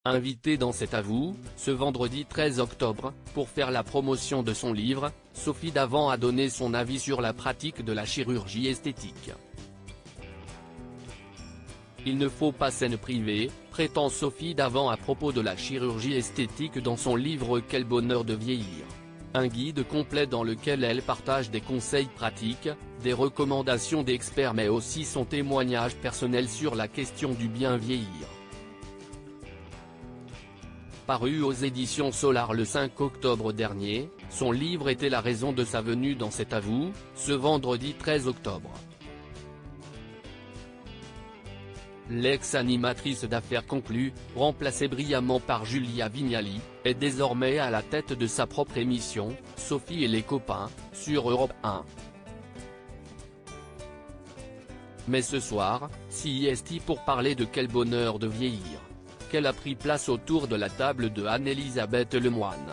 Invitée dans C'est à vous, ce vendredi 13 octobre, pour faire la promotion de son livre, Sophie Davant a donné son avis sur la pratique de la chirurgie esthétique. Il ne faut pas s'en priver, prétend Sophie Davant à propos de la chirurgie esthétique dans son livre Quel bonheur de vieillir. Un guide complet dans lequel elle partage des conseils pratiques, des recommandations d'experts mais aussi son témoignage personnel sur la question du bien vieillir. Paru aux éditions Solar le 5 octobre dernier, son livre était la raison de sa venue dans C'est à vous, ce vendredi 13 octobre. L'ex-animatrice d'Affaires conclues, remplacée brillamment par Julia Vignali, est désormais à la tête de sa propre émission, Sophie et les copains, sur Europe 1. Mais ce soir, CIST pour parler de Quel bonheur de vieillir, qu'elle a pris place autour de la table de Anne-Elisabeth Lemoine.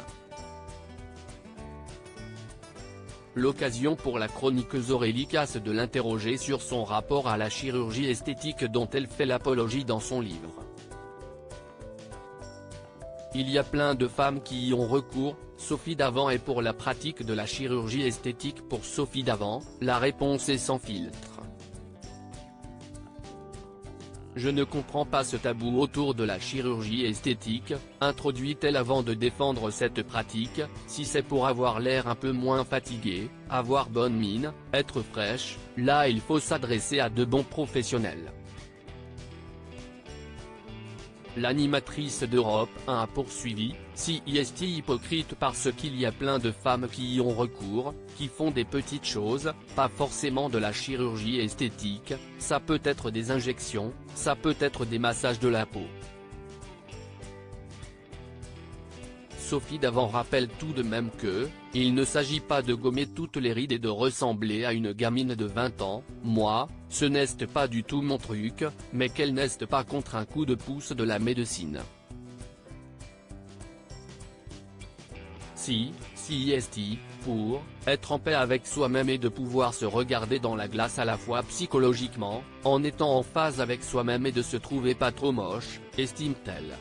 L'occasion pour la chroniqueuse Aurélie Casse de l'interroger sur son rapport à la chirurgie esthétique dont elle fait l'apologie dans son livre. Il y a plein de femmes qui y ont recours, Sophie Davant est pour la pratique de la chirurgie esthétique. Pour Sophie Davant, la réponse est sans filtre. Je ne comprends pas ce tabou autour de la chirurgie esthétique, introduit-elle avant de défendre cette pratique. Si c'est pour avoir l'air un peu moins fatigué, avoir bonne mine, être fraîche, là il faut s'adresser à de bons professionnels. L'animatrice d'Europe 1 a poursuivi, CIST hypocrite parce qu'il y a plein de femmes qui y ont recours, qui font des petites choses, pas forcément de la chirurgie esthétique, ça peut être des injections, ça peut être des massages de la peau. Sophie Davant rappelle tout de même que, il ne s'agit pas de gommer toutes les rides et de ressembler à une gamine de 20 ans, moi, ce n'est pas du tout mon truc, mais qu'elle n'est pas contre un coup de pouce de la médecine. CIST, pour être en paix avec soi-même et de pouvoir se regarder dans la glace à la fois psychologiquement, en étant en phase avec soi-même et de se trouver pas trop moche, estime-t-elle.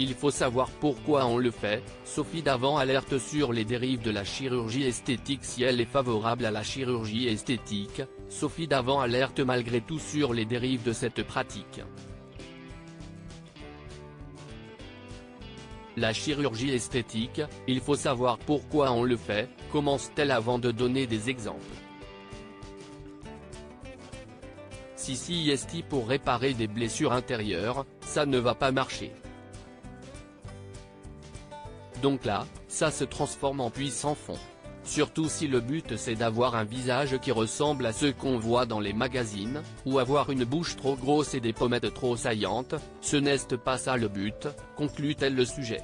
Il faut savoir pourquoi on le fait. Sophie Davant alerte sur les dérives de la chirurgie esthétique. Si elle est favorable à la chirurgie esthétique, Sophie Davant alerte malgré tout sur les dérives de cette pratique. La chirurgie esthétique, il faut savoir pourquoi on le fait, commence-t-elle avant de donner des exemples. Si CIST pour réparer des blessures intérieures, ça ne va pas marcher. Donc là, ça se transforme en puissant fond. Surtout si le but c'est d'avoir un visage qui ressemble à ceux qu'on voit dans les magazines, ou avoir une bouche trop grosse et des pommettes trop saillantes, ce n'est pas ça le but, conclut-elle le sujet.